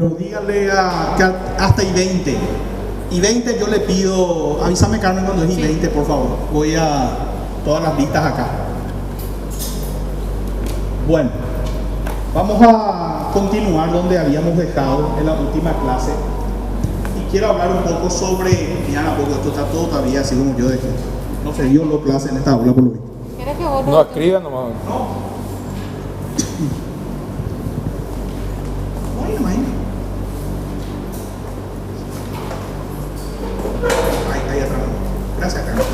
pero dígale que hasta I-20. I-20 yo le pido, avísame Carmen cuando es I-20, por favor. Voy a todas las listas acá. Bueno, vamos a continuar donde habíamos dejado en la última clase. Y quiero hablar un poco sobre, Diana, porque esto está todo todavía así como yo dejé. No se dio la clase en esta aula por lo visto. No escriban nomás. No. Ahí atrás. Gracias, Carlos.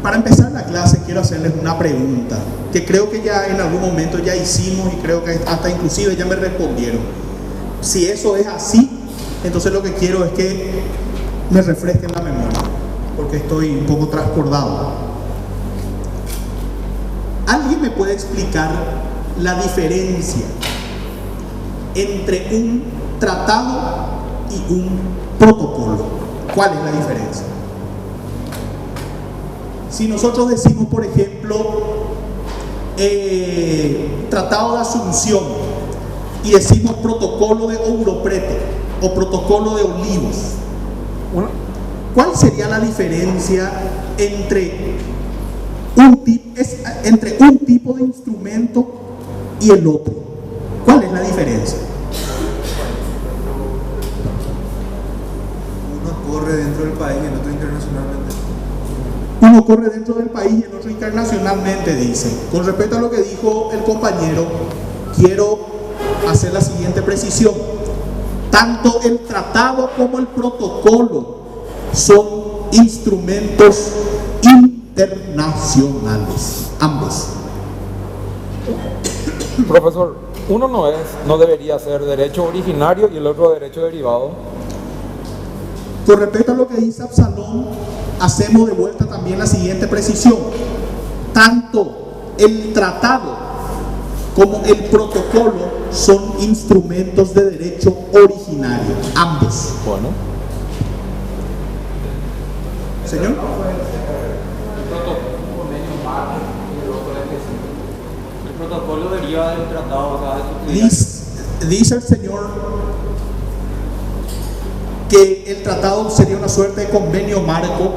Para empezar la clase quiero hacerles una pregunta que creo que ya en algún momento ya hicimos y creo que hasta inclusive ya me respondieron. Si eso es así, entonces lo que quiero es que me refresquen la memoria, porque estoy un poco transbordado. ¿Alguien me puede explicar la diferencia entre un tratado y un protocolo? ¿Cuál es la diferencia? Si nosotros decimos, por ejemplo, Tratado de Asunción y decimos Protocolo de Ouro Preto o Protocolo de Olivos, ¿cuál sería la diferencia entre un tipo de instrumento y el otro? ¿Cuál es la diferencia? Uno corre dentro del país y el otro internacionalmente. Uno corre dentro del país y el otro internacionalmente, dice. Con respecto a lo que dijo el compañero, quiero hacer la siguiente precisión. Tanto el tratado como el protocolo son instrumentos internacionales, ambos. Profesor, uno no debería ser derecho originario y el otro derecho derivado. Con respecto a lo que dice Absalón, hacemos de vuelta también la siguiente precisión. Tanto el tratado como el protocolo son instrumentos de derecho originario, ambos. Bueno. Señor. El protocolo deriva del tratado, o sea, Dice el señor que el tratado sería una suerte de convenio marco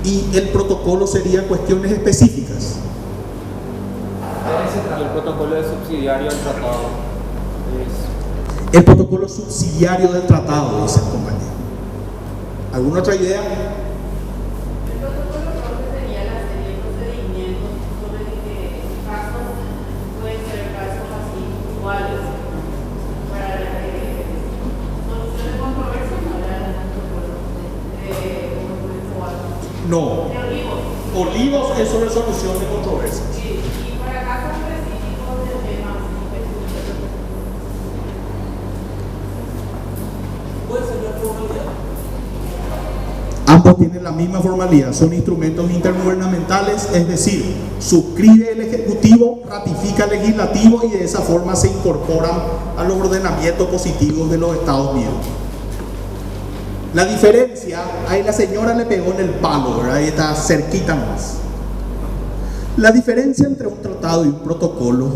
y el protocolo sería cuestiones específicas. el protocolo es subsidiario al tratado. El protocolo subsidiario del tratado, dice el compañero. ¿Alguna otra idea? El protocolo creo que sería la serie de procedimientos sobre que casos pueden ser casos así iguales para solución de controversia, no era el protocolo No. de Olivos. Olivos es sobre solución de controversias. Sí, y para casos específicos de temas específicos. ¿Puede ser la formalidad? Ambos tienen la misma formalidad, son instrumentos intergubernamentales, es decir, suscribe el Ejecutivo, ratifica el Legislativo y de esa forma se incorporan a los ordenamientos positivos de los Estados miembros. La diferencia, ahí la señora le pegó en el palo, ¿verdad? Ahí está cerquita más. La diferencia entre un tratado y un protocolo,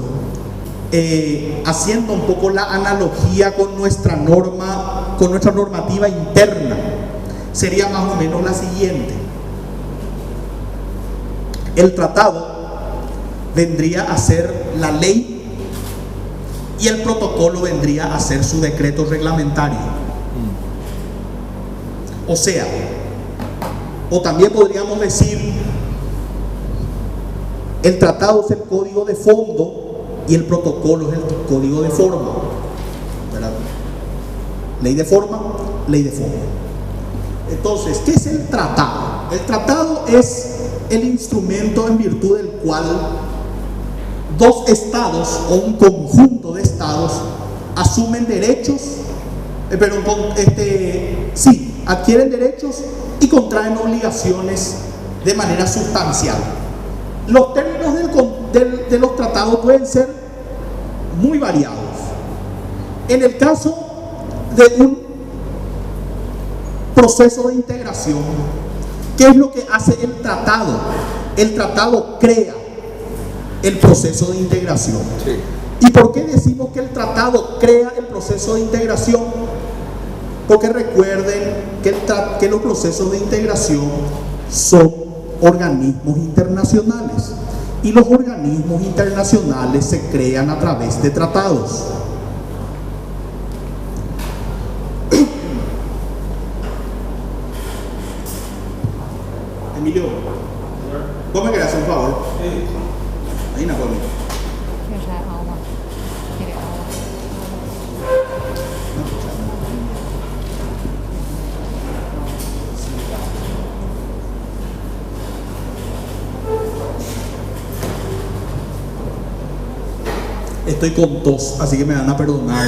haciendo un poco la analogía con nuestra normativa interna, sería más o menos la siguiente. El tratado vendría a ser la ley y el protocolo vendría a ser su decreto reglamentario. O sea, o también podríamos decir, el tratado es el código de fondo y el protocolo es el código de forma, ¿verdad? Ley de forma, ley de fondo. Entonces, ¿qué es el tratado? El tratado es el instrumento en virtud del cual dos estados o un conjunto de estados asumen derechos, adquieren derechos y contraen obligaciones de manera sustancial. Los términos de los tratados pueden ser muy variados. En el caso de un proceso de integración, ¿qué es lo que hace el tratado? El tratado crea el proceso de integración. Sí. ¿Y por qué decimos que el tratado crea el proceso de integración? Porque recuerden que los procesos de integración son organismos internacionales, y los organismos internacionales se crean a través de tratados. Emilio, ¿vos me querés hacer un favor? Ahí no puedo. Estoy con tos, así que me van a perdonar.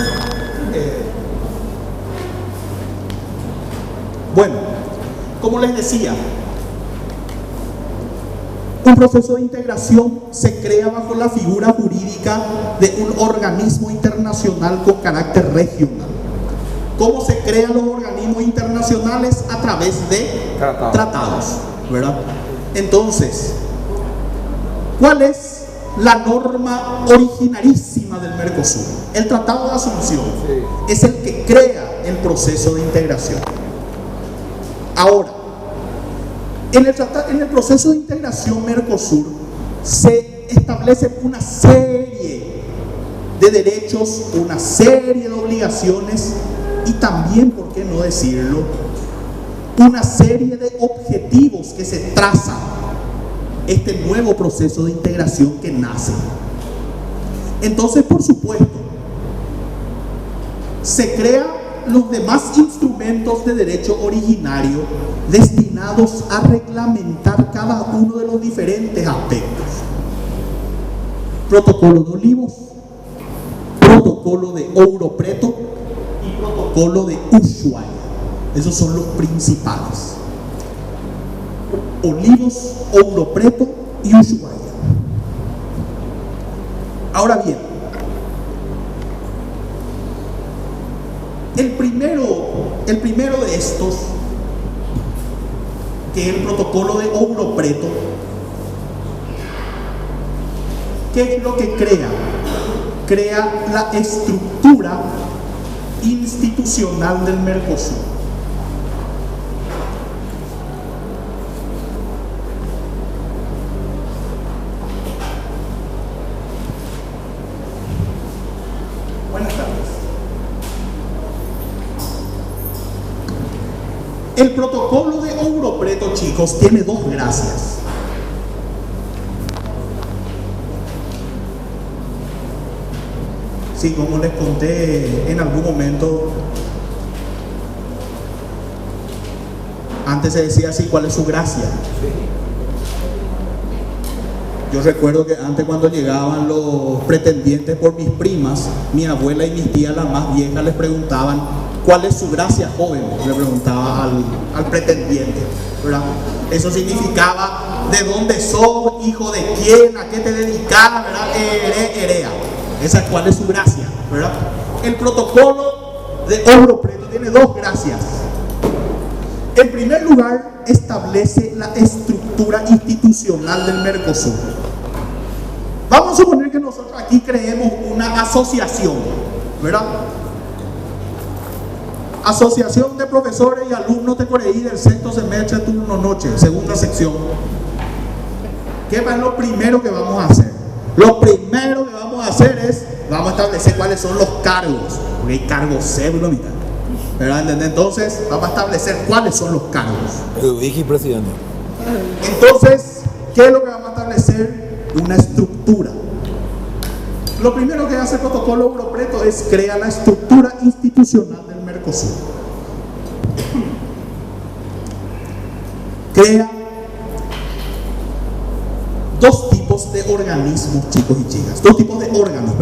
Bueno, como les decía, un proceso de integración se crea bajo la figura jurídica de un organismo internacional con carácter regional. ¿Cómo se crean los organismos internacionales? A través de tratados, ¿verdad? Entonces, ¿cuál es la norma originarísima del Mercosur? El Tratado de Asunción. Sí. Es el que crea el proceso de integración. Ahora, en el proceso de integración Mercosur se establece una serie de derechos, una serie de obligaciones y también, ¿por qué no decirlo?, una serie de objetivos que se trazan este nuevo proceso de integración que nace. Entonces, por supuesto, se crean los demás instrumentos de derecho originario destinados a reglamentar cada uno de los diferentes aspectos. Protocolo de Olivos, protocolo de Ouro Preto y protocolo de Ushuaia. Esos son los principales. Olivos, Ouro Preto y Ushuaia. Ahora bien, el primero de estos, que es el protocolo de Ouro Preto, ¿qué es lo que crea? Crea la estructura institucional del Mercosur. Buenas tardes. El protocolo de Ouro Preto, chicos, tiene dos gracias. Sí, como les conté en algún momento, antes se decía así, ¿cuál es su gracia? Yo recuerdo que antes, cuando llegaban los pretendientes por mis primas, mi abuela y mis tías, las más viejas, les preguntaban: ¿cuál es su gracia, joven? Le preguntaba al pretendiente, ¿verdad? Eso significaba: ¿de dónde sos? ¿Hijo de quién? ¿A qué te dedicas? ¿Verdad? Erea. Esa es cuál es su gracia, ¿verdad? El protocolo de Ouro Preto tiene dos gracias. En primer lugar, establece la estructura institucional del Mercosur. Vamos a suponer que nosotros aquí creemos una asociación, ¿verdad? Asociación de profesores y alumnos de Coreí del sexto semestre, turno noche, segunda sección. ¿Qué es lo primero que vamos a hacer? Lo primero que vamos a hacer es, vamos a establecer cuáles son los cargos, porque hay cargos cédula, ¿verdad? Entonces, vamos a establecer cuáles son los cargos. Presidente. Entonces, ¿qué es lo que vamos a establecer? Una estructura. Lo primero que hace el protocolo Ouro Preto es crear la estructura institucional del Mercosur. Crea dos tipos de organismos, chicos y chicas. Dos tipos de órganos.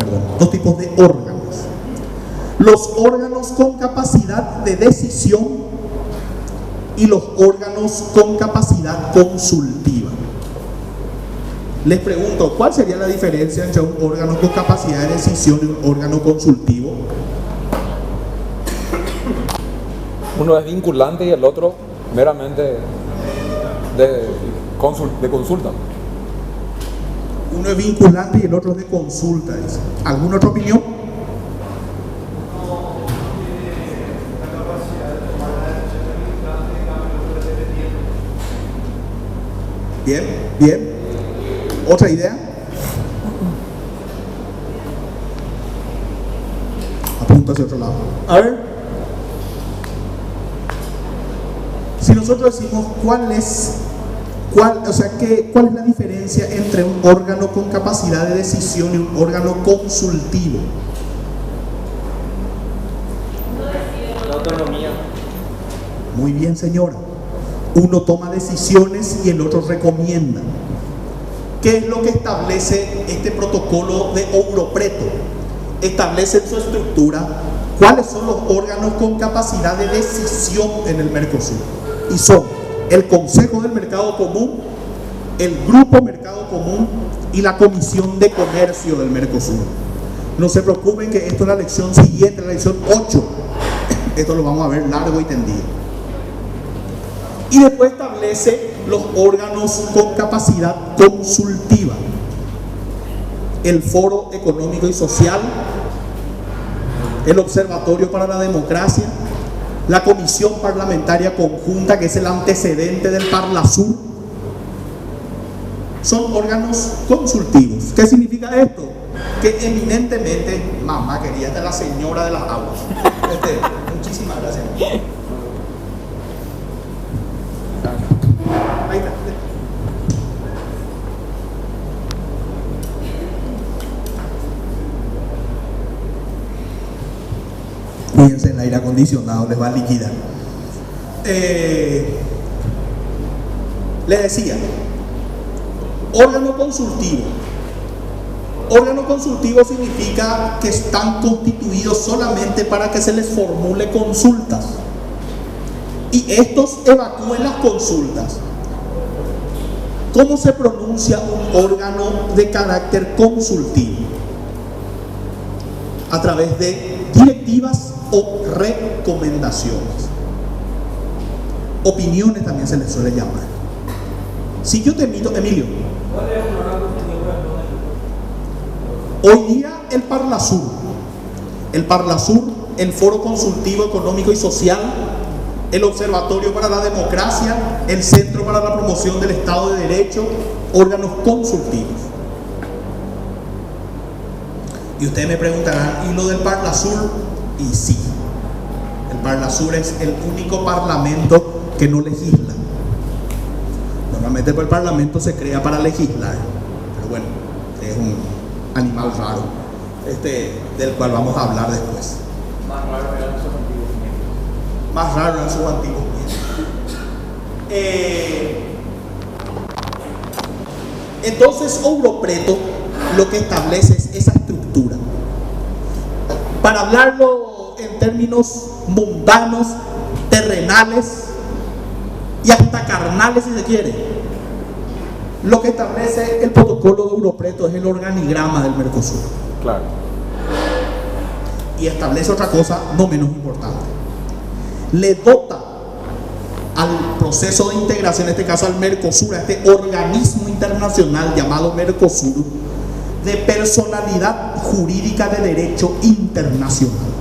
Los órganos con capacidad de decisión y los órganos con capacidad consultiva. Les pregunto, ¿cuál sería la diferencia entre un órgano con capacidad de decisión y un órgano consultivo? Uno es vinculante y el otro meramente de consulta. Uno es vinculante y el otro es de consulta. Dice. ¿Alguna otra opinión? Bien, bien. ¿Otra idea? Apunta hacia otro lado. A ver. Si nosotros decimos cuál es la diferencia entre un órgano con capacidad de decisión y un órgano consultivo. La autonomía. Muy bien, señora. Uno toma decisiones y el otro recomienda. ¿Qué es lo que establece este protocolo de Ouro Preto? Establece en su estructura cuáles son los órganos con capacidad de decisión en el Mercosur. Y son el Consejo del Mercado Común, el Grupo Mercado Común y la Comisión de Comercio del Mercosur. No se preocupen que esto es la lección siguiente, la lección 8. Esto lo vamos a ver largo y tendido. Y después establece los órganos con capacidad consultiva. El Foro Económico y Social, el Observatorio para la Democracia, la Comisión Parlamentaria Conjunta, que es el antecedente del Parlasur. Son órganos consultivos. ¿Qué significa esto? Que eminentemente, mamá querida, esta es la señora de las aguas. Muchísimas gracias. Ahí está. Fíjense, el aire acondicionado les va a liquidar. Les decía, órgano consultivo. Órgano consultivo significa que están constituidos solamente para que se les formule consultas. Y estos evacúen las consultas. ¿Cómo se pronuncia un órgano de carácter consultivo? A través de directivas o recomendaciones. Opiniones también se les suele llamar. Si yo te invito, Emilio. Hoy día el Parlasur, el Foro Consultivo Económico y Social, el Observatorio para la Democracia, el Centro para la Promoción del Estado de Derecho, órganos consultivos. Y ustedes me preguntarán, ¿y lo del Parlasur? Y sí, el Parlasur es el único parlamento que no legisla. Normalmente el parlamento se crea para legislar, pero bueno, es un animal raro, del cual vamos a hablar después. Más raro eran sus antiguos miembros. Más raro eran sus antiguos miembros. Entonces, Ouro Preto lo que establece es esa estructura. Para hablarlo en términos mundanos, terrenales y hasta carnales, si se quiere, lo que establece el protocolo de Ouro Preto es el organigrama del Mercosur. Claro. Y establece otra cosa no menos importante. Le dota al proceso de integración, en este caso al Mercosur, a este organismo internacional llamado Mercosur, de personalidad jurídica de derecho internacional.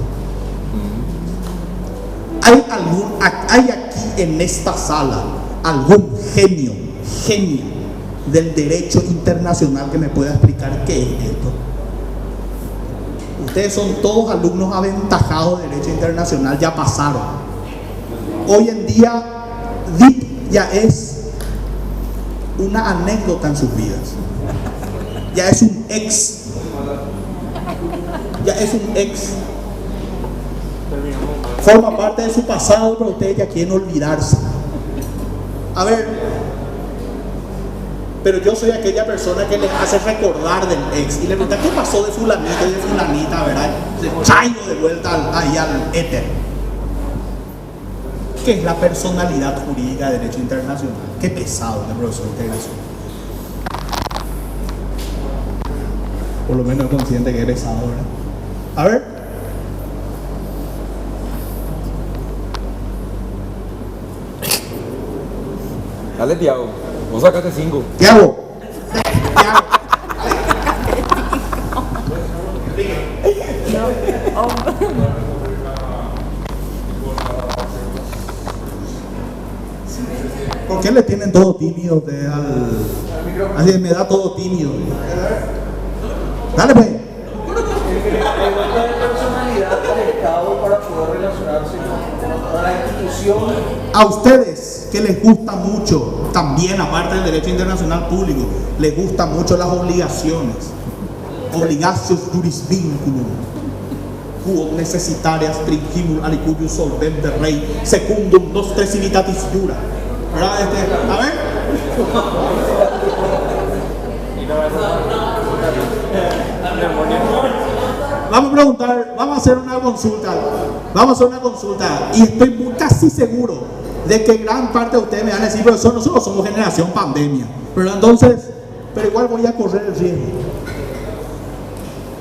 ¿Hay aquí en esta sala algún genio del derecho internacional que me pueda explicar qué es esto? Ustedes son todos alumnos aventajados de derecho internacional, ya pasaron. Hoy en día DIP ya es una anécdota en sus vidas. Ya es un ex. Ya es un ex. Forma parte de su pasado, pero ustedes ya quieren olvidarse. A ver, pero yo soy aquella persona que les hace recordar del ex y le pregunta qué pasó de fulanito y de fulanita, ¿verdad? De chayo de vuelta ahí al éter. ¿Qué es la personalidad jurídica de derecho internacional? Qué pesado el profesor de integración. Por lo menos es consciente que eres ahora. A ver. Dale, Tiago. Vos sacaste 5. ¿Qué hago? ¿Qué hago? ¿Por qué le tienen todo tímido usted así me da todo tímido? Dale pues. Igualdad de personalidad del Estado para poder relacionarse con la institución. A ustedes que les gusta mucho, también aparte del derecho internacional público, les gustan mucho las obligaciones. Obligacios juris vinculum. Quod necessitarias principum alicuius solvente rei secundum nostre civitatis jura. ¿Verdad? A ver. Vamos a preguntar, vamos a hacer una consulta y estoy casi seguro de que gran parte de ustedes me van a decir, profesor, nosotros somos generación pandemia, pero igual voy a correr el riesgo.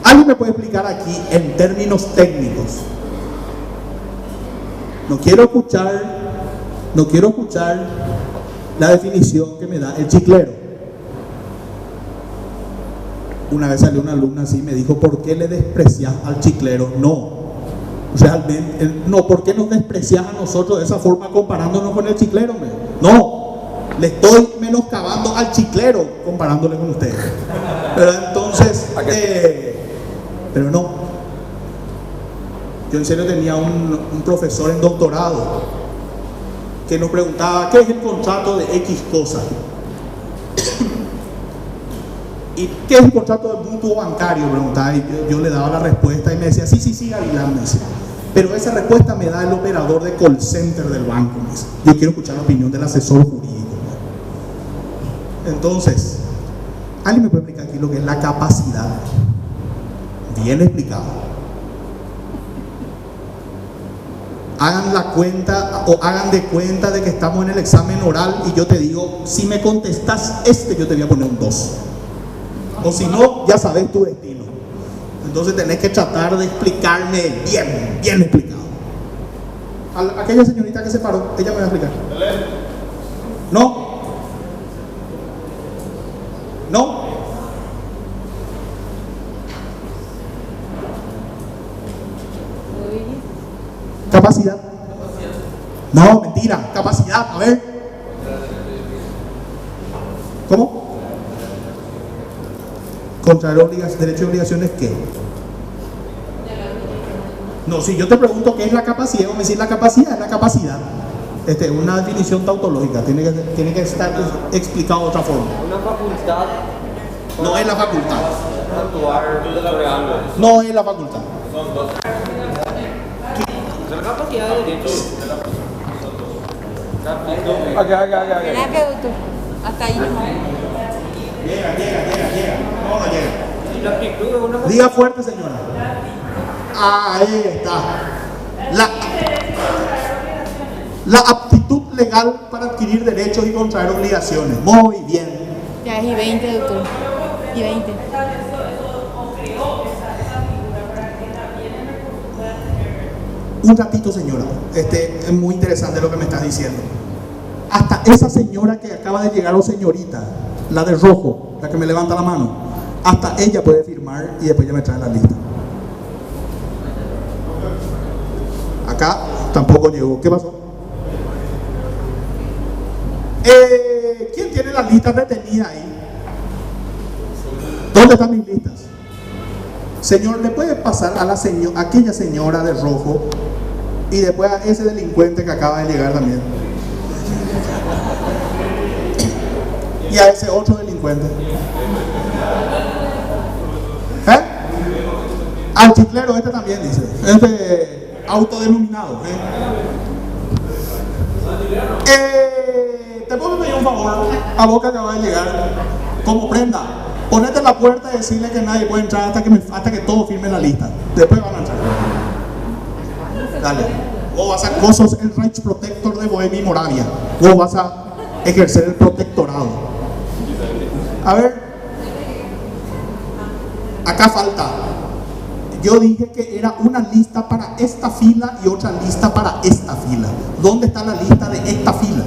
¿Alguien me puede explicar aquí en términos técnicos? No quiero escuchar la definición que me da el chiclero. Una vez salió una alumna así y me dijo, ¿por qué le desprecias al chiclero? No, realmente, no, ¿por qué nos desprecias a nosotros de esa forma comparándonos con el chiclero? No, le estoy menoscabando al chiclero comparándole con ustedes. Pero entonces, pero no. Yo en serio tenía un profesor en doctorado que nos preguntaba, ¿qué es el contrato de X cosa? ¿Y qué es el contrato de mutuo bancario? Preguntaba, y yo le daba la respuesta y me decía, sí, Gavilán, me decía. Pero esa respuesta me da el operador de call center del banco, me decía. Yo quiero escuchar la opinión del asesor jurídico. Entonces, ¿alguien me puede explicar aquí lo que es la capacidad? Bien explicado. Hagan la cuenta o hagan de cuenta de que estamos en el examen oral y yo te digo, si me contestas yo te voy a poner un 2. O si no, ya sabes tu destino. Entonces tenés que tratar de explicarme bien explicado. Aquella señorita que se paró, ella me va a explicar. ¿No? Capacidad. No, mentira, capacidad, a ver. ¿Cómo? Contrario derecho y obligaciones, ¿qué? No, si yo te pregunto qué es la capacidad, vamos a decir la capacidad es la capacidad. Una definición tautológica, tiene que estar explicado de otra forma. Una facultad. No es la facultad. Actuar sobre algo. No es la facultad. La capacidad de derecho. Hasta ahí no. Llega. No llega. La actitud es una. Diga fuerte, señora. Ahí está. La aptitud legal para adquirir derechos y contraer obligaciones. Muy bien. Ya es I-20, doctor. I-20. Un ratito, señora. Es muy interesante lo que me estás diciendo. Hasta esa señora que acaba de llegar, o señorita, la de rojo, la que me levanta la mano, hasta ella puede firmar y después ya me trae la lista. Acá tampoco llegó. ¿Qué pasó? ¿Quién tiene las listas retenidas ahí? ¿Dónde están mis listas? Señor, ¿le puede pasar a aquella señora de rojo y después a ese delincuente que acaba de llegar también? Y a ese otro delincuente. Al chiclero también dice. Autodenominado. Te puedo pedir un favor a vos que acaba de llegar, como prenda, ponete en la puerta y decirle que nadie puede entrar hasta que todos firmen la lista. Después van a entrar. Dale. Vos vos sos el Reichsprotector de Bohemia y Moravia. Vos vas a ejercer el protectorado. A ver. Acá falta. Yo dije que era una lista para esta fila y otra lista para esta fila. ¿Dónde está la lista de esta fila?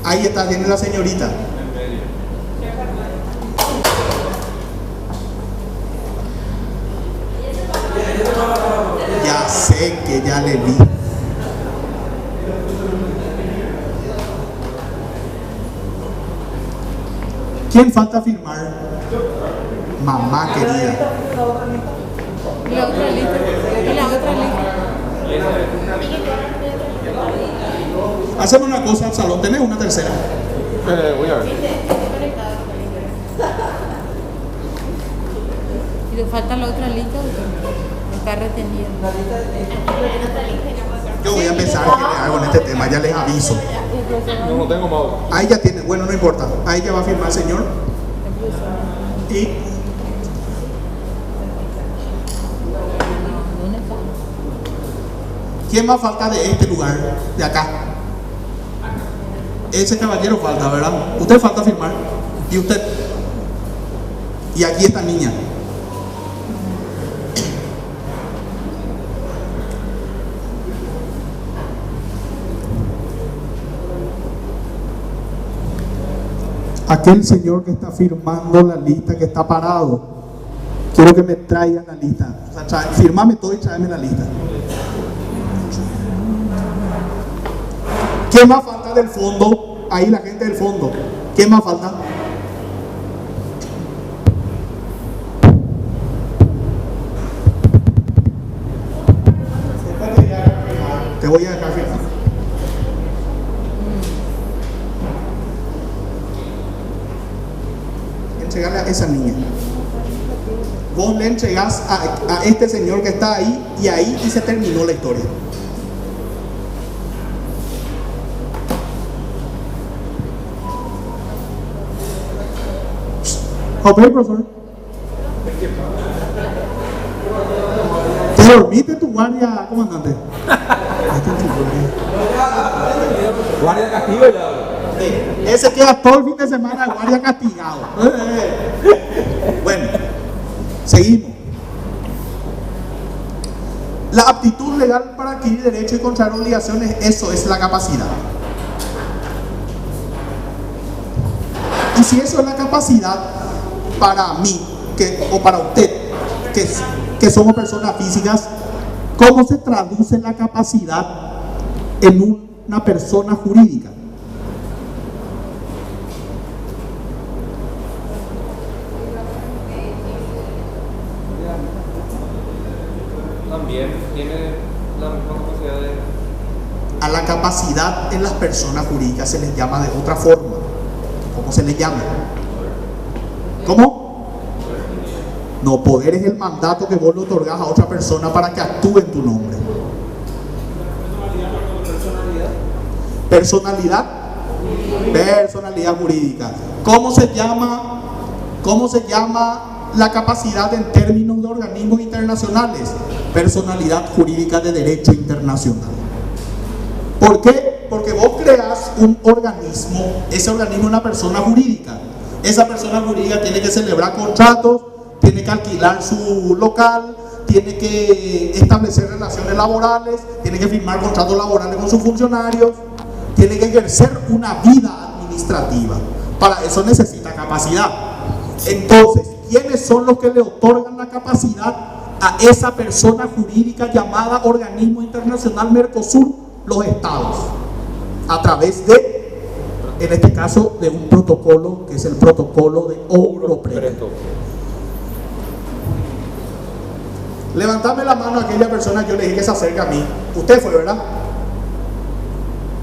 Ahí está, viene la señorita. Ya sé que ya le vi. ¿Quién falta firmar? Mamá querida. Y la otra lista. Y la otra lista. Hacemos una cosa al salón. ¿Tenés una tercera? Voy a ver. Y te falta la otra lista. Está retenida. Yo voy a empezar que le hago en este tema, ya les aviso. No tengo mouse. Ahí ya tiene, bueno, no importa. Ahí ya va a firmar el señor. Y ¿quién más falta de este lugar? De acá. Ese caballero falta, ¿verdad? Usted falta firmar. Y usted. Y aquí esta niña. Aquel señor que está firmando la lista, que está parado, quiero que me traigan la lista. O sea, firmame todo y tráeme la lista. ¿Qué más falta del fondo? Ahí la gente del fondo. ¿Qué más falta? Te voy a dejar firmar. Entregarle a esa niña. Vos le entregás a este señor que está ahí y se terminó la historia. Ok, profesor. ¿Te dormiste tu guardia, comandante? Guardia castigo ya. Ese queda todo el fin de semana de guardia castigado. Bueno, seguimos. La aptitud legal para adquirir derecho y contraer obligaciones, eso es la capacidad. Y si eso es la capacidad, para mí, o para usted, que somos personas físicas, ¿cómo se traduce la capacidad en una persona jurídica? También tiene la misma capacidad de... A la capacidad en las personas jurídicas se les llama de otra forma. ¿Cómo se les llama? ¿Cómo? No, poder es el mandato que vos le otorgás a otra persona para que actúe en tu nombre. Personalidad. Personalidad jurídica. ¿Cómo se llama la capacidad en términos de organismos internacionales? Personalidad jurídica de derecho internacional. ¿Por qué? Porque vos creas un organismo, ese organismo es una persona jurídica. Esa persona jurídica tiene que celebrar contratos, tiene que alquilar su local, tiene que establecer relaciones laborales, tiene que firmar contratos laborales con sus funcionarios, tiene que ejercer una vida administrativa. Para eso necesita capacidad. Entonces, ¿quiénes son los que le otorgan la capacidad a esa persona jurídica llamada Organismo Internacional Mercosur? Los estados, a través de, en este caso, de un protocolo que es el protocolo de Ouro Preto. Levantame la mano a aquella persona que yo le dije que se acerca a mí. Usted fue, ¿verdad?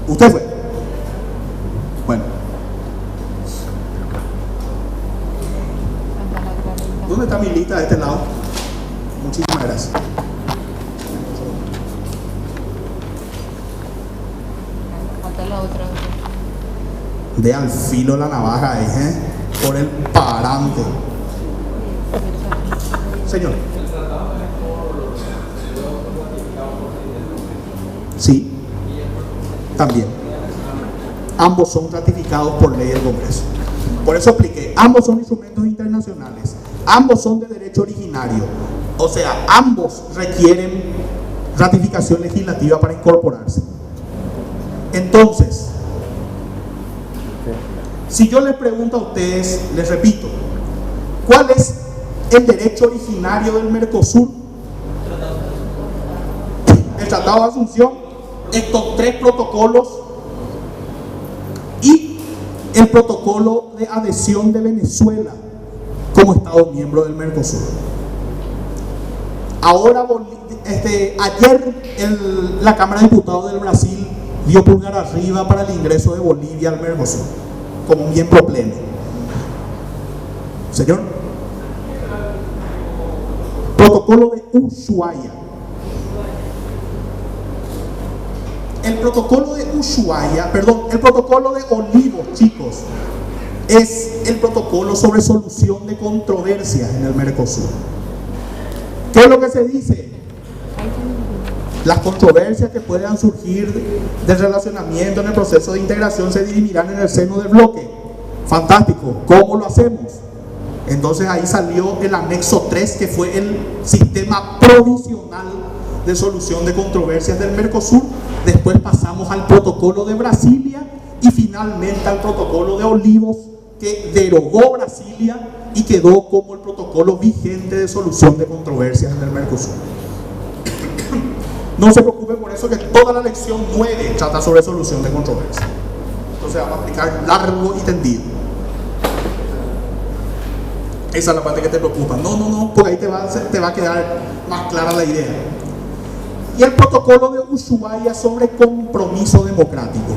Usted fue. Bueno. ¿Dónde está mi lista de este lado? Muchísimas gracias. La otra. De al filo la navaja, por el parante. Señor. Sí, también. Ambos son ratificados por ley del Congreso. Por eso expliqué, ambos son instrumentos internacionales, ambos son de derecho originario, o sea, ambos requieren ratificación legislativa para incorporarse. Entonces, si yo les pregunto a ustedes, les repito, ¿cuál es el derecho originario del Mercosur? El Tratado de Asunción, estos 3 protocolos y el protocolo de adhesión de Venezuela como Estado miembro del Mercosur. Ahora, ayer la Cámara de Diputados del Brasil dio pulgar arriba para el ingreso de Bolivia al Mercosur como miembro pleno. Señor, protocolo de Ushuaia. El protocolo de Ushuaia, perdón, el protocolo de Olivos, chicos, es el protocolo sobre solución de controversias en el Mercosur. ¿Qué es lo que se dice? Las controversias que puedan surgir del relacionamiento en el proceso de integración se dirimirán en el seno del bloque. Fantástico. ¿Cómo lo hacemos? Entonces ahí salió el anexo 3, que fue el sistema provisional de solución de controversias del Mercosur. Después pasamos al protocolo de Brasilia y finalmente al protocolo de Olivos, que derogó Brasilia y quedó como el protocolo vigente de solución de controversias en el Mercosur. No se preocupen por eso, que toda la lección 9 trata sobre solución de controversias. Entonces vamos a explicar largo y tendido. Esa es la parte que te preocupa. No, porque ahí te va a quedar más clara la idea. Y el protocolo de Ushuaia sobre compromiso democrático.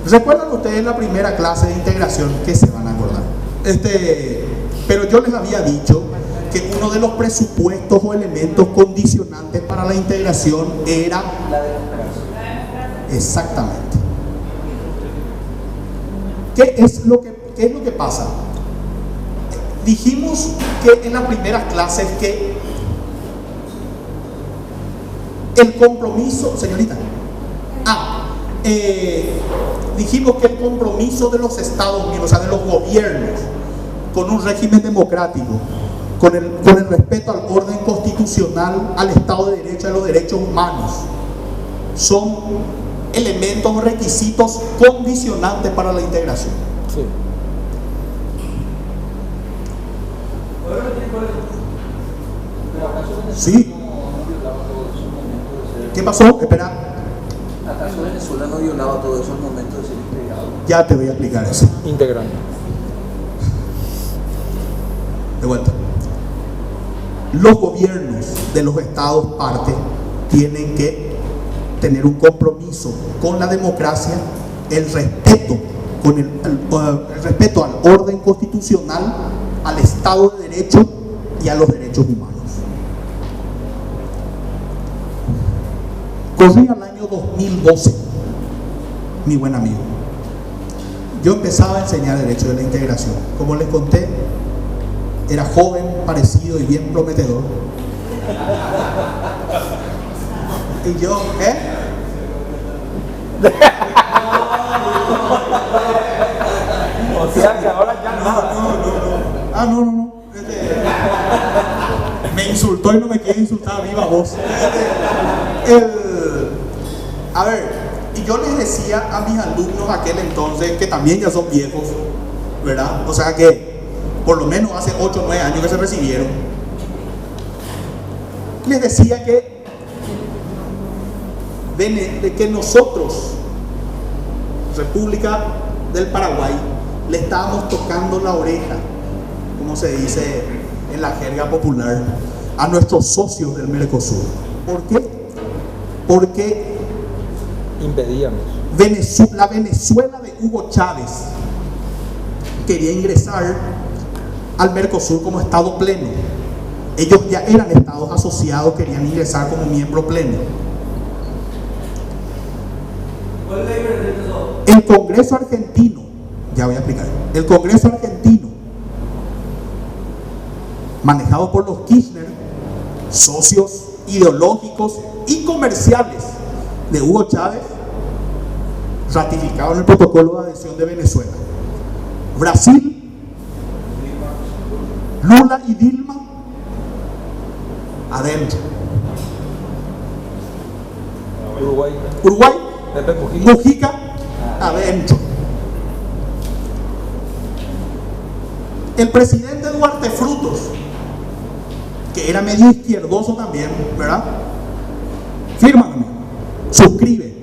¿Recuerdan ustedes en la primera clase de integración? Que se van a acordar. Pero yo les había dicho que uno de los presupuestos o elementos condicionantes para la integración era La democracia. exactamente. ¿Qué es lo que pasa? Dijimos que en las primeras clases que el compromiso, señorita, dijimos que el compromiso de los estados miembros, o sea, de los gobiernos, con un régimen democrático, con el respeto al orden constitucional, al Estado de Derecho, a los derechos humanos, son elementos o requisitos condicionantes para la integración. Sí. Sí. ¿Qué pasó? Espera. ¿Acaso Venezuela no violaba todo eso al momento de ser integrado? Ya te voy a explicar eso. Integrando. De vuelta. Los gobiernos de los estados parte tienen que tener un compromiso con la democracia, el respeto el respeto al orden constitucional, al Estado de Derecho y a los derechos humanos. Corría el año 2012, mi buen amigo. Yo empezaba a enseñar Derecho de la Integración. Como les conté, era joven, parecido y bien prometedor. Y yo, O sea que ahora ya nada. No. Me insultó y no me quiere insultar a viva voz. A ver, y yo les decía a mis alumnos aquel entonces, que también ya son viejos, ¿verdad? O sea que por lo menos hace 8 o 9 años que se recibieron. Les decía que nosotros, República del Paraguay, le estábamos tocando la oreja, como se dice en la jerga popular, a nuestros socios del Mercosur. ¿Por qué? Porque Impedíamos. la Venezuela de Hugo Chávez quería ingresar al Mercosur como Estado pleno. Ellos ya eran estados asociados, querían ingresar como miembro pleno. El Congreso argentino, ya voy a explicar, el Congreso argentino, manejado por los Kirchner, socios ideológicos y comerciales de Hugo Chávez, ratificaron el protocolo de adhesión de Venezuela. Brasil, Lula y Dilma, adentro. Uruguay, Pepe Mujica. Mujica, adentro. El presidente Duarte Frutos, que era medio izquierdoso también, ¿verdad? Firma, suscribe.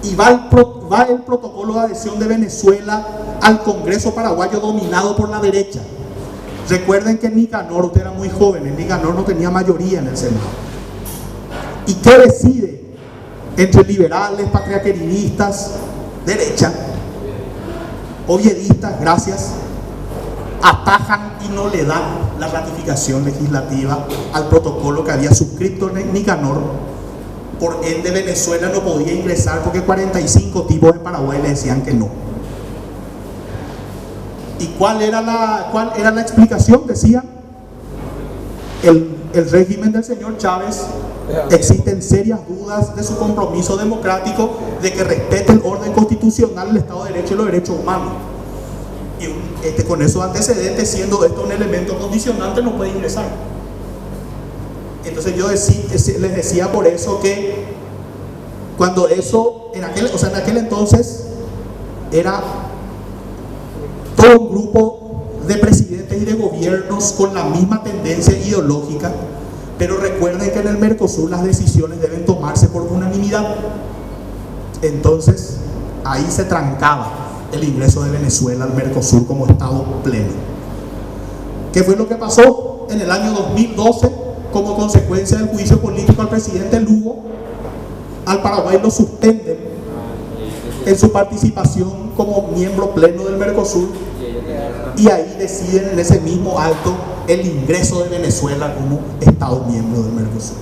Y va el protocolo de adhesión de Venezuela al Congreso paraguayo dominado por la derecha. Recuerden que Nicanor, usted era muy joven, Nicanor no tenía mayoría en el Senado. ¿Y qué decide? Entre liberales, patriarcalistas, derecha, oviedistas, gracias, atajan y no le dan la ratificación legislativa al protocolo que había suscrito Nicanor. Por ende, Venezuela no podía ingresar porque 45 tipos en Paraguay le decían que no. ¿Y cuál era la explicación? Decía, el régimen del señor Chávez, existen serias dudas de su compromiso democrático, de que respete el orden constitucional, el Estado de Derecho y los derechos humanos. Y con esos antecedentes, siendo esto un elemento condicionante, no puede ingresar. Entonces yo les decía por eso que cuando eso, en aquel entonces era todo un grupo de presidentes y de gobiernos con la misma tendencia ideológica, pero recuerden que en el Mercosur las decisiones deben tomarse por unanimidad. Entonces ahí se trancaba el ingreso de Venezuela al Mercosur como Estado pleno. ¿Qué fue lo que pasó? En el año 2012, como consecuencia del juicio político al presidente Lugo, al Paraguay lo suspenden en su participación como miembro pleno del Mercosur, y ahí deciden en ese mismo acto el ingreso de Venezuela como Estado miembro del Mercosur.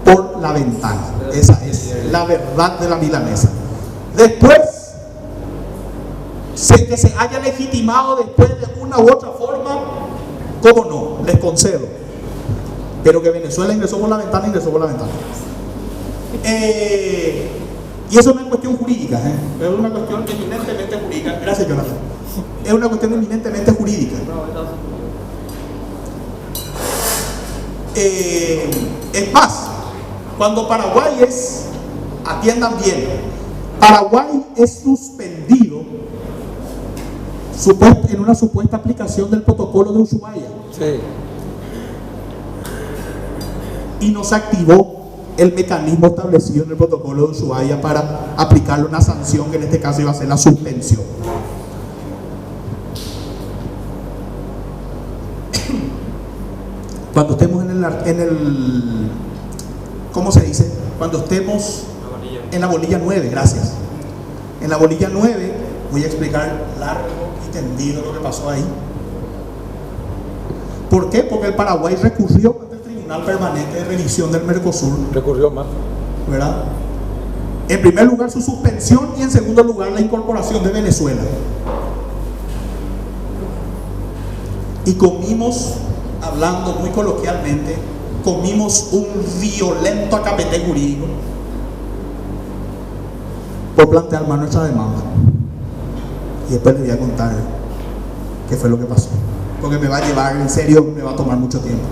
Por la ventana. Esa es la verdad de la milanesa. Después, que se haya legitimado después de una u otra forma, ¿cómo no? Les concedo. Pero que Venezuela ingresó por la ventana, ingresó por la ventana. Y eso no es cuestión jurídica, es una cuestión eminentemente jurídica. Gracias, Jonathan. Es una cuestión eminentemente jurídica. Es más, cuando Paraguay atiendan bien, Paraguay es suspendido en una supuesta aplicación del protocolo de Ushuaia. Sí. Y no se activó el mecanismo establecido en el protocolo de Ushuaia para aplicarle una sanción que en este caso iba a ser la suspensión. Cuando estemos en el ¿cómo se dice? Cuando estemos en la bolilla 9, gracias. En la bolilla 9 voy a explicar largo y tendido lo que pasó ahí. ¿Por qué? Porque el Paraguay recurrió ante el Tribunal Permanente de Revisión del Mercosur. Recurrió más. ¿Verdad? En primer lugar su suspensión y en segundo lugar la incorporación de Venezuela. Y comimos, hablando muy coloquialmente, comimos un violento acapete jurídico por plantear mal nuestra demanda. Y después les voy a contar qué fue lo que pasó, porque me va a llevar, en serio, me va a tomar mucho tiempo,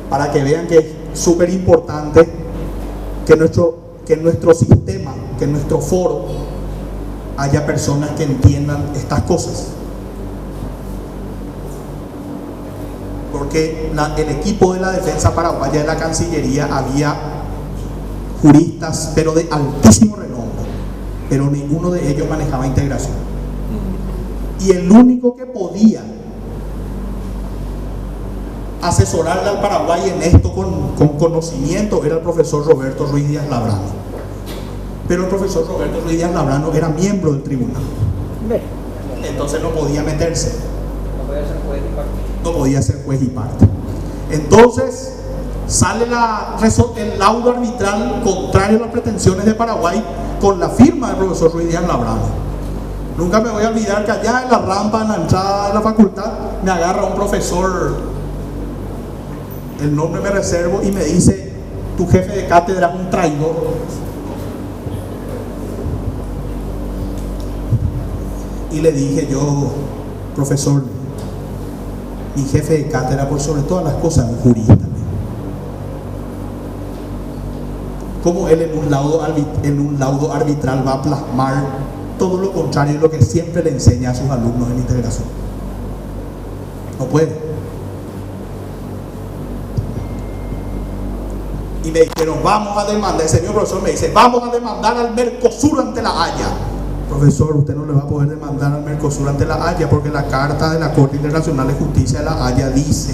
para que vean que es súper importante que nuestro sistema, que en nuestro foro haya personas que entiendan estas cosas. Porque el equipo de la defensa paraguaya de la Cancillería había juristas, pero de altísimo renombre, pero ninguno de ellos manejaba integración. Y el único que podía asesorarle al Paraguay en esto con conocimiento era el profesor Roberto Ruiz Díaz Labrano. Pero el profesor Roberto Ruiz Díaz Labrano era miembro del tribunal, entonces no podía meterse, no podía ser juez y parte. Entonces sale el laudo arbitral contrario a las pretensiones de Paraguay con la firma del profesor Ruiz Díaz Labrano. Nunca me voy a olvidar que allá en la rampa, en la entrada de la facultad, me agarra un profesor, el nombre me reservo, y me dice: tu jefe de cátedra es un traidor. y le dije yo, profesor, mi jefe de cátedra por sobre todas las cosas, un jurista. ¿Cómo él en un laudo arbitral va a plasmar todo lo contrario de lo que siempre le enseña a sus alumnos en integración? No puede. Y me dijeron, vamos a demandar, el señor profesor me dice, vamos a demandar al Mercosur ante la Haya. Profesor, usted no le va a poder demandar al Mercosur ante la Haya porque la carta de la Corte Internacional de Justicia de la Haya dice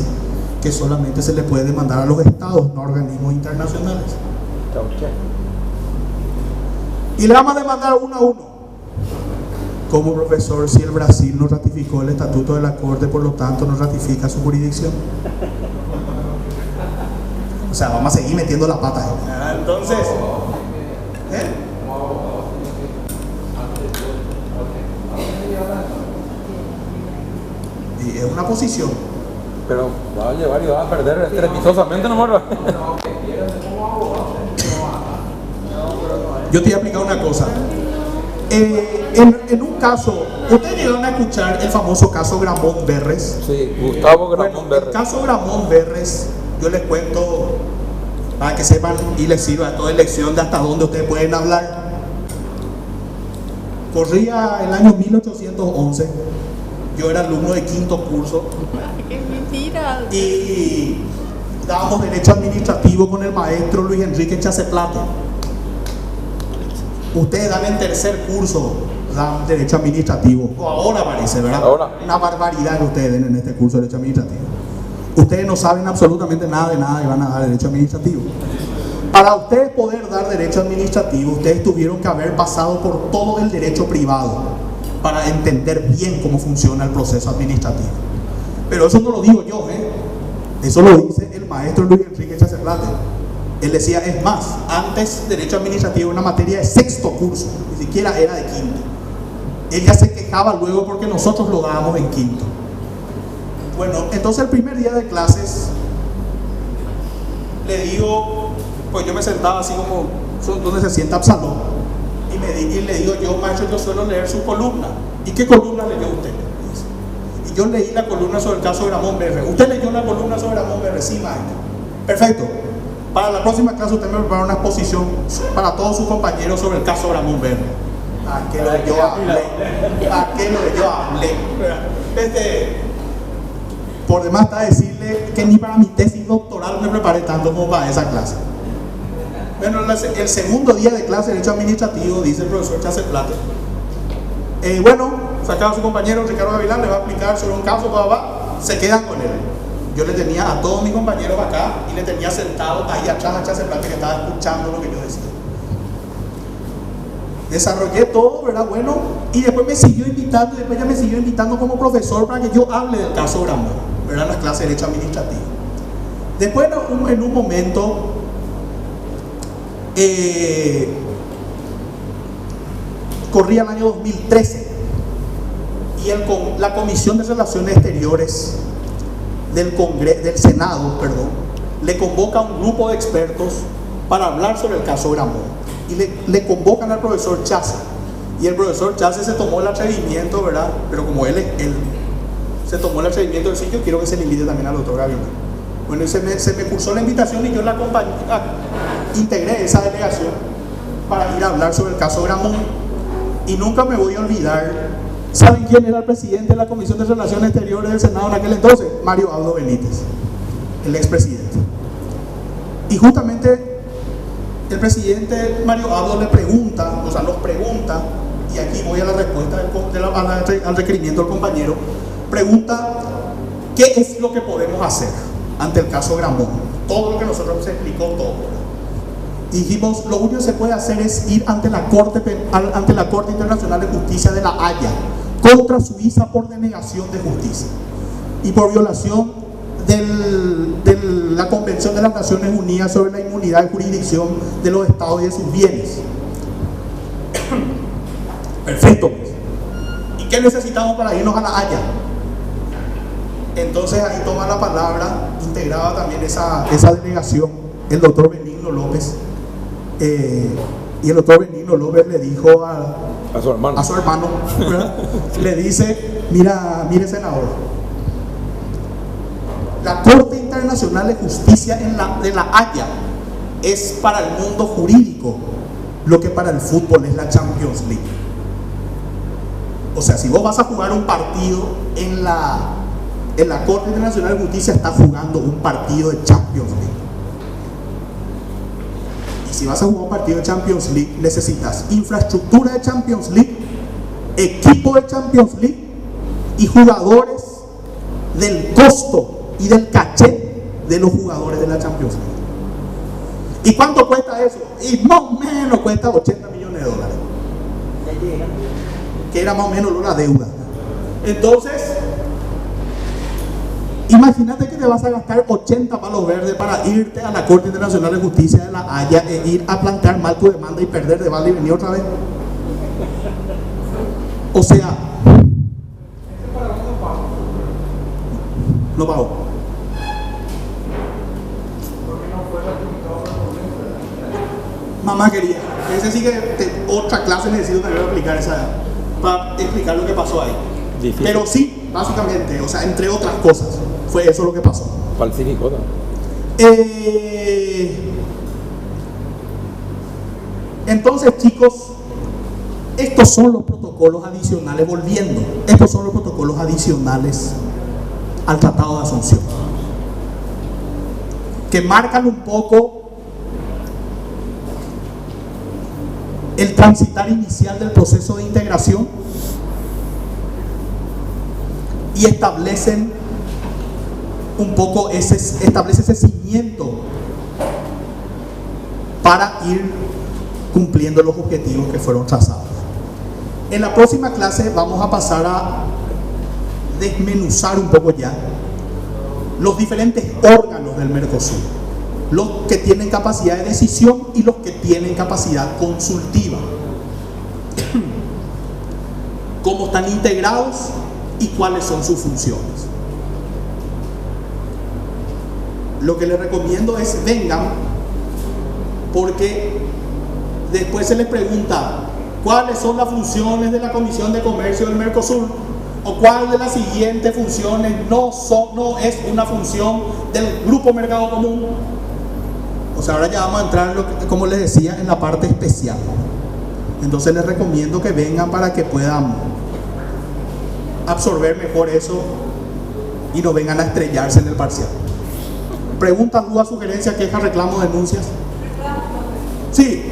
que solamente se le puede demandar a los estados, no a organismos internacionales. Y le vamos a demandar uno a uno. Como profesor, si el Brasil no ratificó el estatuto de la Corte, por lo tanto no ratifica su jurisdicción. O sea, vamos a seguir metiendo la pata. Entonces, y es una posición. Pero va a llevar y va a perder estrepitosamente, no muero. Yo te voy a explicar una cosa. En un caso, ustedes llegaron a escuchar el famoso caso Gramón Berres. Sí, Gustavo Gramón Berres. El caso Gramón Berres, yo les cuento para que sepan y les sirva a toda lección de hasta dónde ustedes pueden hablar. Corría el año 1811. Yo era alumno de quinto curso. ¡Qué mentira! Y dábamos derecho administrativo con el maestro Luis Enrique Chaceplate. Ustedes dan en tercer curso, dan derecho administrativo. O ahora parece, ¿verdad? Ahora. Una barbaridad que ustedes den en este curso de derecho administrativo. Ustedes no saben absolutamente nada de nada y van a dar derecho administrativo. Para ustedes poder dar derecho administrativo, ustedes tuvieron que haber pasado por todo el derecho privado para entender bien cómo funciona el proceso administrativo. Pero eso no lo digo yo, eso lo dice el maestro Luis Enrique Chaceplate. Él decía, es más, antes derecho administrativo era una materia de sexto curso, ni siquiera era de quinto. Él ya se quejaba luego porque nosotros lo dábamos en quinto. Bueno, entonces el primer día de clases le digo, pues yo me sentaba así como donde se sienta Absalón, y le digo yo, maestro, yo suelo leer su columna. ¿Y qué columna leyó usted? Y yo leí la columna sobre el caso Gramón Berres. ¿Usted leyó la columna sobre Gramón Berres? Sí, maestro. Perfecto. Para la próxima clase usted me prepara una exposición para todos sus compañeros sobre el caso Gramón Berres. ¿A qué lo de yo hablé? ¿A qué lo de yo hablé? Por demás está decirle que ni para mi tesis doctoral me preparé tanto como para esa clase. Bueno, el segundo día de clase de derecho administrativo, dice el profesor Chaceplate, bueno, sacaba a su compañero Ricardo Gavilán, le va a explicar sobre un caso, se quedan con él. Yo le tenía a todos mis compañeros acá y le tenía sentado ahí atrás a Chaceplate que estaba escuchando lo que yo decía. Desarrollé todo, ¿verdad? Bueno, y después me siguió invitando, y después ya me siguió invitando como profesor para que yo hable del caso Gramón, ¿verdad? En las clases de derecho administrativo. Después, en un momento, corría el año 2013 y la Comisión de Relaciones Exteriores del Senado, le convoca a un grupo de expertos para hablar sobre el caso Gramón y le convocan al profesor Chace, y el profesor Chace se tomó el atrevimiento, ¿verdad? Pero como él se tomó el atrevimiento de decir, yo quiero que se le invite también al doctor Gavilán. Bueno, se me cursó la invitación y yo la acompañé, integré esa delegación para ir a hablar sobre el caso Gramón. Y nunca me voy a olvidar, ¿saben quién era el presidente de la Comisión de Relaciones Exteriores del Senado en aquel entonces? Mario Abdo Benítez, el expresidente. Y justamente el presidente Mario Abdo nos pregunta, y aquí voy a la respuesta al requerimiento del compañero, pregunta, ¿qué es lo que podemos hacer ante el caso Gramón? Todo lo que nosotros se explicó todo. Y dijimos, lo único que se puede hacer es ir ante la Corte Internacional de Justicia de la Haya contra Suiza por denegación de justicia y por violación de la Convención de las Naciones Unidas sobre la inmunidad y jurisdicción de los estados y de sus bienes. Perfecto. ¿Y qué necesitamos para irnos a la Haya? Entonces ahí toma la palabra, integraba también esa delegación, el doctor Benigno López. Y el doctor Benigno López le dijo A su hermano. a su hermano, ¿verdad? Le dice, mire senador, la Corte Internacional de Justicia de la Haya es para el mundo jurídico lo que para el fútbol es la Champions League. O sea, si vos vas a jugar un partido en la Corte Internacional de Justicia, estás jugando un partido de Champions League. Y si vas a jugar un partido de Champions League, necesitas infraestructura de Champions League, equipo de Champions League y jugadores del costo y del caché de los jugadores de la Champions League. ¿Y cuánto cuesta eso? Y más o menos cuesta 80 millones de dólares. Que era más o menos la deuda. Entonces, imagínate que te vas a gastar 80 palos verdes para irte a la Corte Internacional de Justicia de la Haya e ir a plantear mal tu demanda y perder de balde y venir otra vez. O sea, no pagó. Mamá quería. Ese sí que otra clase necesito también aplicar para explicar lo que pasó ahí. Difícil. Pero sí, básicamente, o sea, entre otras cosas, fue eso lo que pasó. Falsificó, ¿no? Entonces, chicos, estos son los protocolos adicionales, volviendo, estos son los protocolos adicionales al Tratado de Asunción, que marcan un poco el transitar inicial del proceso de integración y establecen un poco establece ese cimiento para ir cumpliendo los objetivos que fueron trazados. En la próxima clase vamos a pasar a desmenuzar un poco ya los diferentes órganos del Mercosur, los que tienen capacidad de decisión y los que tienen capacidad consultiva, cómo están integrados y cuáles son sus funciones. Lo que les recomiendo es vengan, porque después se les pregunta cuáles son las funciones de la Comisión de Comercio del Mercosur, o cuál de las siguientes funciones no es una función del Grupo Mercado Común. O sea, ahora ya vamos a entrar, como les decía, en la parte especial. Entonces les recomiendo que vengan para que puedan absorber mejor eso y no vengan a estrellarse en el parcial. Preguntas, dudas, sugerencias, quejas, reclamos, denuncias. Sí.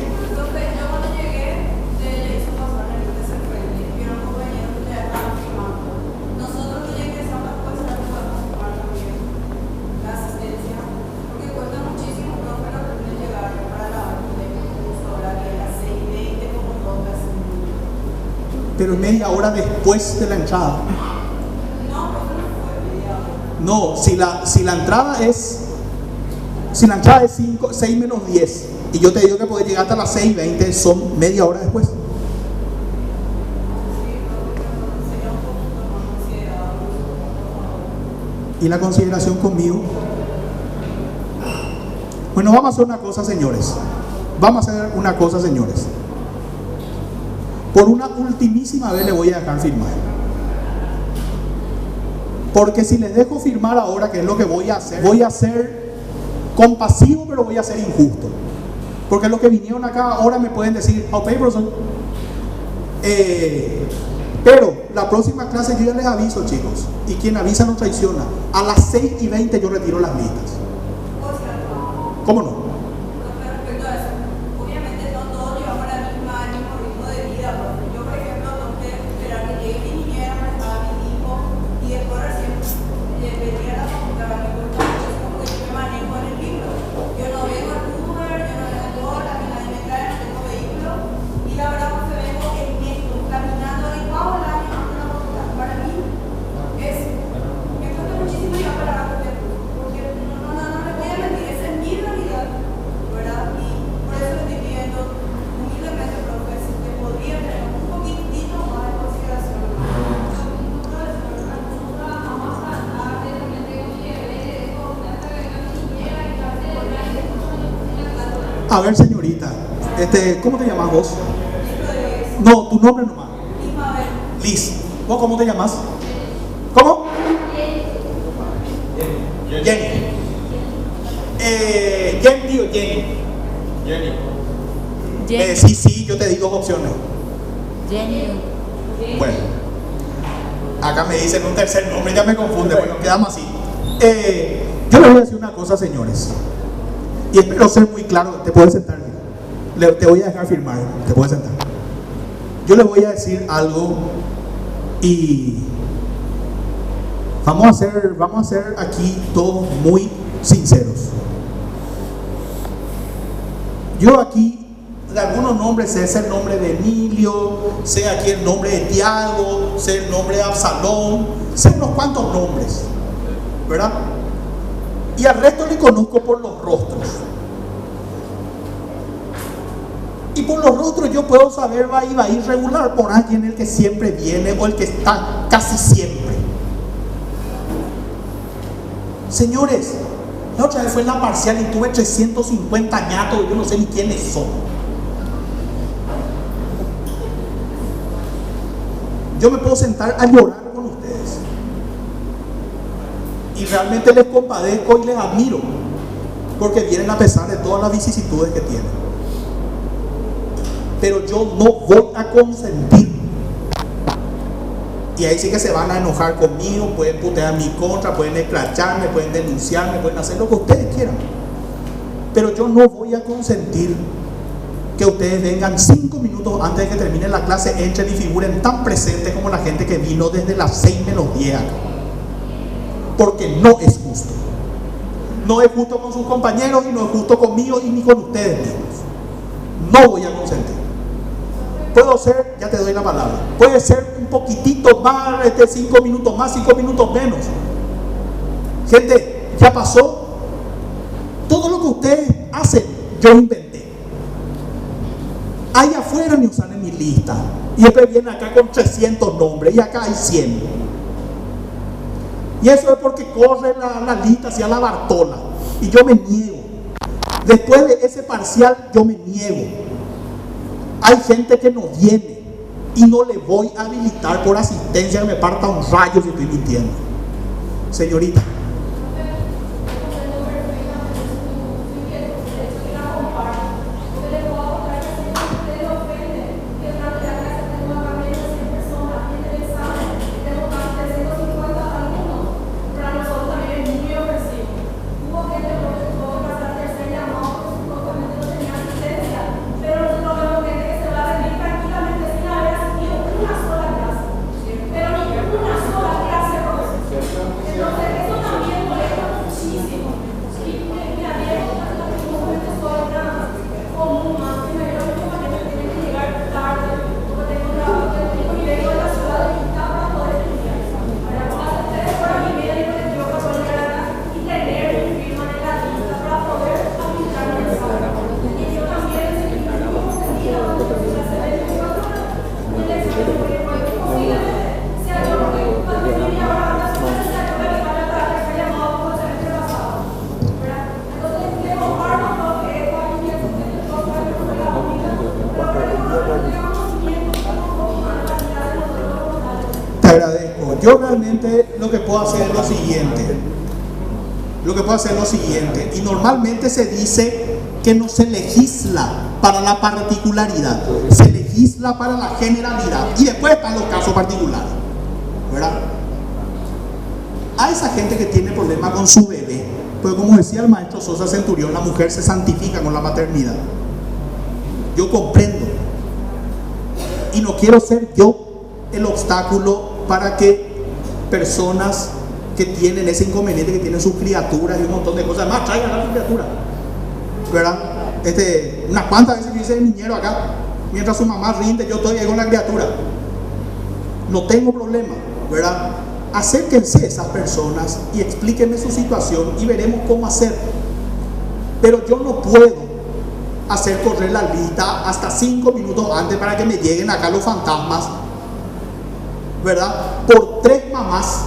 Pero media hora después de la entrada. No, si la entrada es 6 menos 10 y yo te digo que podés llegar hasta las 6:20, son media hora después. ¿Y la consideración conmigo? Bueno, vamos a hacer una cosa, señores. Por una ultimísima vez le voy a dejar firmar. Porque si les dejo firmar ahora, que es lo que voy a ser compasivo, pero voy a ser injusto. Porque los que vinieron acá ahora me pueden decir, ok, profesor. Pero la próxima clase yo ya les aviso, chicos. Y quien avisa no traiciona. A las 6:20 yo retiro las listas. ¿Cómo no? A ver, señorita, ¿cómo te llamas vos? No, tu nombre nomás. Liz. ¿Vos cómo te llamas? ¿Cómo? Jenny. Jenny o Jenny. Jenny. Sí, yo te digo opciones. Jenny. Bueno, acá me dicen un tercer nombre, ya me confunde. Bueno, quedamos así. Yo les voy a decir una cosa, señores, y espero ser muy claro. Te puedes sentar, te voy a dejar firmar, te puedes sentar. Yo les voy a decir algo y vamos a ser aquí todos muy sinceros. Yo aquí, de algunos nombres, sé el nombre de Emilio, sé aquí el nombre de Tiago, sé el nombre de Absalón, sé unos cuantos nombres, ¿verdad? Y al resto le conozco por los rostros. Y por los rostros yo puedo saber, va a ir regular por alguien el que siempre viene o el que está casi siempre. Señores, la otra vez fue en la parcial y tuve 350 ñatos y yo no sé ni quiénes son. Yo me puedo sentar a llorar con ustedes. Y realmente les compadezco y les admiro, porque vienen a pesar de todas las vicisitudes que tienen. Pero yo no voy a consentir. Y ahí sí que se van a enojar conmigo, pueden putear mi contra, pueden escracharme, pueden denunciarme, pueden hacer lo que ustedes quieran. Pero yo no voy a consentir que ustedes vengan 5 minutos antes de que termine la clase, entren y figuren tan presentes como la gente que vino desde las 6 menos 10 acá. Porque no es justo. No es justo con sus compañeros y no es justo conmigo y ni con ustedes mismos. No voy a consentir. Puedo ser, ya te doy la palabra, puede ser un poquitito más, 5 minutos más, 5 minutos menos. Gente, ya pasó. Todo lo que ustedes hacen, yo inventé. Allá afuera me usan en mi lista. Y después vienen acá con 300 nombres y acá hay 100. Y eso es porque corre la lista hacia la Bartola. Y yo me niego. Después de ese parcial, yo me niego. Hay gente que no viene y no le voy a habilitar por asistencia que me parta un rayo si estoy mintiendo. Señorita. Yo realmente lo que puedo hacer es lo siguiente. Y normalmente se dice que no se legisla para la particularidad, se legisla para la generalidad. Y después están los casos particulares, ¿verdad? A esa gente que tiene problemas con su bebé, pues como decía el maestro Sosa Centurión, la mujer se santifica con la maternidad. Yo comprendo. Y no quiero ser yo el obstáculo para que personas que tienen ese inconveniente, que tienen sus criaturas y un montón de cosas más, traigan a sus criaturas, ¿verdad? Unas cuantas veces yo hice de niñero acá, mientras su mamá rinde, yo estoy ahí con la criatura. No tengo problema, ¿verdad? Acérquense a esas personas y explíquenme su situación y veremos cómo hacer. Pero yo no puedo hacer correr la lista hasta 5 minutos antes para que me lleguen acá los fantasmas, ¿verdad? Por 3 mamás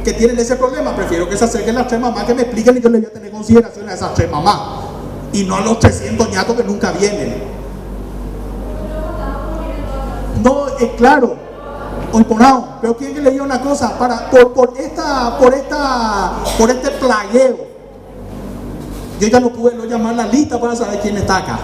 que tienen ese problema. Prefiero que se acerquen las 3 mamás que me expliquen y yo les voy a tener consideración a esas 3 mamás y no a los 300 ñatos que nunca vienen. No, claro, hoy ponado, pero quieren que le diga una cosa, por este plagueo, yo ya no pude no llamar la lista para saber quién está acá.